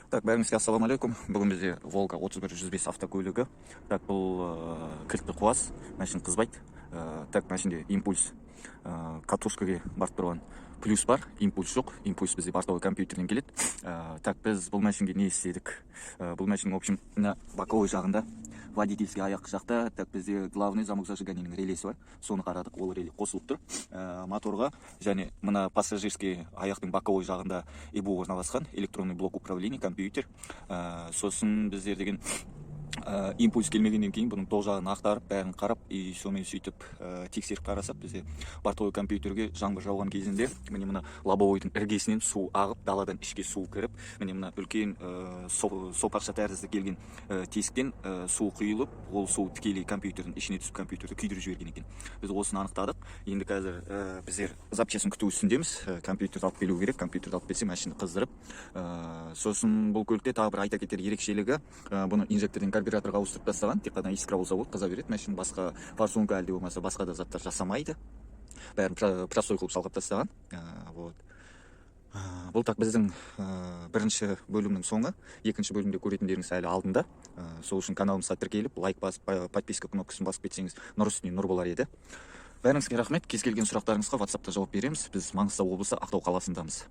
Так, бәріңізге ассалаумағалейкум. Бүгін бізде Волга 31-105 автокөлігі. Так, бұл кілтті қуас, машин қызбайды. Так, машинде импульс катушкаға барып тұрған плюс бар, импульс жоқ. Импульс бізде бортовой компьютерден келеді. Так, біз бұл машинге не істедік? Бұл машин, в общем, боковой жағында, водительский аяқ жақта, так, бізде главный замок зажиганиенің релесі бар. Соны қарадық, ол реле қосылып тұр. Моторға және мына пассажирский аяқтың боковой жағында ИБУ орналасқан, электронный блок управления, компьютер. Сосын біздер деген импульс келмегеннен кейін бұның тоқ жағын ақтарып, бәрін қарап, и сонымен сөйтіп тексеріп қарасақ, бізде бортовой компьютерге жаңбыр жауған кезінде міне мына лобовойдың іргесінен су ағып, даладан ішке су кіріп, міне мына үлкен сопақша тәрізді келген тесіктен су құйылып, ол су тікелей компьютердің ішіне түсіп, компьютерді күйдіріп жіберген екен. Біз осыны анықтадық. Енді қазір біздер запчастьін күту үстіндеміз. Компьютерді алып келу керек, компьютерді алып келсе, машинаны қыздырып. Сосын бұл көлікте тағы бір айта кетер ерекшелігі, бұны инжекторден карбюраторға ауыстырып тастаған, тек қана искра болса болды, қыза береді. Машина басқа форсунка әлде болмаса басқа да заттар жасамайды. Бәрін простой қылып салғап тастаған. Бұл так біздің бірінші бөлімнің соңы, екінші бөлімде көретіндеріңіз әлі алдында. Сол үшін каналымызға тіркеліп, лайк басып, подписка кнопкасын басып кетсеңіз, нұр үстіне нұр болар еді. Бәріңізге рахмет. Кез келген сұрақтарыңызға WhatsAppта жауап береміз. Біз Маңғыстау облысы Ақтау қаласындамыз.